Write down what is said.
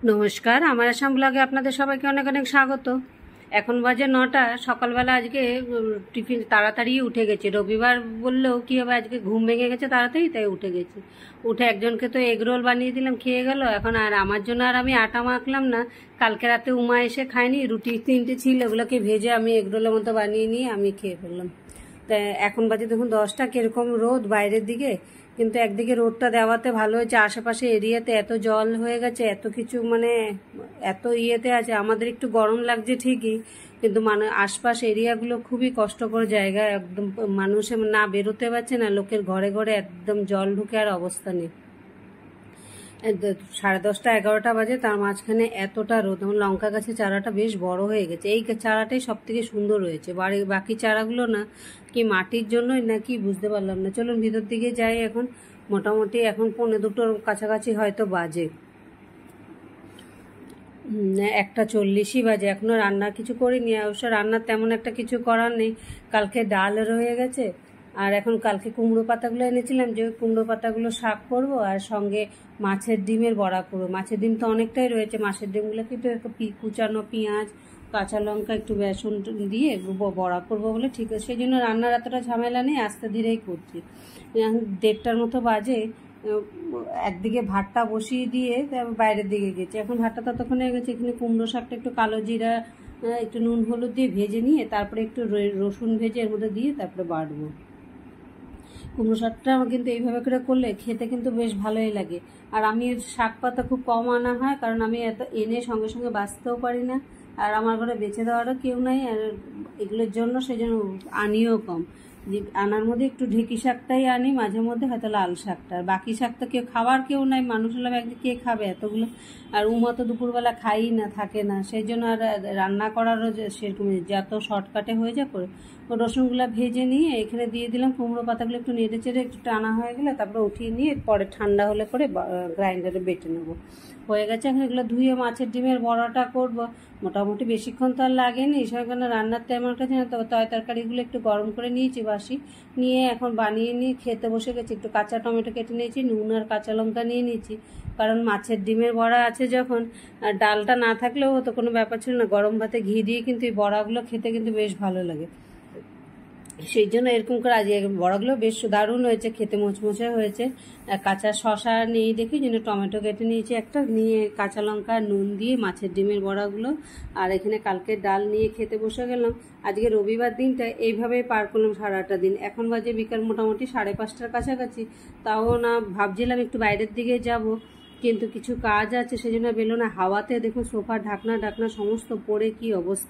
নমস্কার, আমার আসাম ব্লগে আপনাদের সবাইকে অনেক অনেক স্বাগত। এখন বাজে 9টা। সকালবেলা আজকে টিফিন তাড়াতাড়ি উঠে গেছি। রবিবার বললেও কি হবে, আজকে ঘুম ভেঙে গেছে তাড়াতাড়ি, তাই উঠে গেছি। উঠে একজনকে তো এগ রোল বানিয়ে দিলাম, খেয়ে গেল। এখন আর আমার জন্য আর আমি আটা মাখলাম না। কালকে রাতে উমা এসে খায়নি, রুটি 3টে ছিল, ওগুলোকে ভেজে আমি এগ রোলের মতো বানিয়ে নিয়ে আমি খেয়ে ফেললাম। তা এখন বাজে দেখুন 10টা, কিরকম রোদ বাইরের দিকে। কিন্তু একদিকে রোদটা দেওয়াতে ভালো হয়েছে, আশেপাশে এরিয়াতে এত জল হয়ে গেছে, এত কিছু মানে এত ইয়েতে আছে। আমাদের একটু গরম লাগছে ঠিকই, কিন্তু মানে আশপাশ এরিয়াগুলো খুবই কষ্টকর জায়গা। একদম মানুষ না বেরোতে পারছে না, লোকের ঘরে ঘরে একদম জল ঢুকে আর অবস্থা নেই। 10:30 11টা বাজে, তার মাঝখানে এতটা রোদ। আমার লঙ্কা গাছের চারাটা বেশ বড় হয়ে গেছে। এই চারাটাই সব থেকে সুন্দর হয়েছে, বাকি চারাগুলো না কি মাটির জন্যই না কি বুঝতে পারলাম না। চলুন ভিতর দিকে যাই। এখন মোটামুটি এখন 1:45-র কাছাকাছি হয়তো বাজে, 1:40ই বাজে। এখনো রান্না কিছু করিনি, অবশ্য রান্নার তেমন একটা কিছু করার নেই। কালকে ডাল রয়ে গেছে, আর এখন কালকে কুমড়ো পাতাগুলো এনেছিলাম, যে কুমড়ো পাতাগুলো শাক করবো, আর সঙ্গে মাছের ডিমের বড়া করবো। মাছের ডিম তো অনেকটাই রয়েছে, মাছের ডিমগুলোকে একটু কুচানো পেঁয়াজ, কাঁচা লঙ্কা, একটু বেসন দিয়ে বড়া করবো বলে, ঠিক আছে। সেই জন্য রান্নার এতটা ঝামেলা নেই, আস্তে ধীরেই করছি। 1:30টার মতো বাজে। একদিকে ভাতটা বসিয়ে দিয়ে বাইরের দিকে গেছি। এখন ভাতটা ততক্ষণে গেছে। এখানে কুমড়ো শাকটা একটু কালো জিরা, একটু নুন হলুদ দিয়ে ভেজে নিয়ে তারপরে একটু রসুন ভেজে এর মধ্যে দিয়ে তারপরে বাটবো। কুমড়ো শাকটা কিন্তু এইভাবে করে করলে খেতে কিন্তু বেশ ভালোই লাগে। আর আমি শাক পাতা খুব কম আনা হয়, কারণ আমি এত এনে সঙ্গে সঙ্গে বাঁচতেও পারি না, আর আমার ঘরে বেঁচে দেওয়ারও কেউ নাই, আর এগুলোর জন্য সেই জন্য আনিও কম। যে আনার মধ্যে একটু ঢেঁকি শাকটাই আনি মাঝে মধ্যে, হয়তো লাল শাকটা। আর বাকি শাক তো খাওয়ার কেউ নাই, মানুষ হলাম একদিন, কে খাবে এতগুলো। আর উমা তো দুপুরবেলা খাই না, থাকে না, সেই জন্য আর রান্না করারও সেরকম যত শর্টকাটে হয়ে যায় করে। রসুনগুলো ভেজে নিয়ে এখানে দিয়ে দিলাম। কুমড়ো পাতাগুলো একটু নেড়ে চেড়ে একটু টানা হয়ে গেলে তারপরে উঠিয়ে নিয়ে পরে ঠান্ডা হলে করে গ্রাইন্ডারে বেটে নেবো। হয়ে গেছে। এখন এগুলো ধুয়ে মাছের ডিমের বড়াটা করব। মোটামুটি বেশিক্ষণ তো আর লাগেনি, সেখানে রান্নার আমার কাছে না। তবে তরকারিগুলো একটু গরম করে নিয়েছি বাসি, নিয়ে এখন বানিয়ে নিয়ে খেতে বসে গেছি। একটু কাঁচা টমেটো কেটে নিয়েছি, নুন আর কাঁচা লঙ্কা নিয়ে নিয়েছি, কারণ মাছের ডিমের বড়া আছে যখন। আর ডালটা না থাকলেও তো কোনো ব্যাপার ছিল না, গরম ভাতে ঘি দিয়ে কিন্তু এই বড়াগুলো খেতে কিন্তু বেশ ভালো লাগে। সেই জন্য এরকম করে আজ বড়াগুলো বেশ দারুণ হয়েছে, খেতে মুচমুচে হয়েছে। কাঁচা শশা নেই দেখি জন্য টমেটো কেটে নিয়েছি একটা, নিয়ে কাঁচা লঙ্কা নুন দিয়ে মাছের ডিমের বড়াগুলো, আর এখানে কালকে ডাল নিয়ে খেতে বসে গেলাম। আজকে রবিবার দিনটা এইভাবেই পার করলাম সারাটা দিন। এখন বাজে বিকাল মোটামুটি 5:30টার কাছাকাছি। তাও না ভাবছিলাম একটু বাইরের দিকে যাব, কিন্তু কিছু কাজ আছে সেজন্য বেরোনো। হাওয়াতে দেখুন সোফার ঢাকনা সমস্ত পড়ে কি অবস্থা।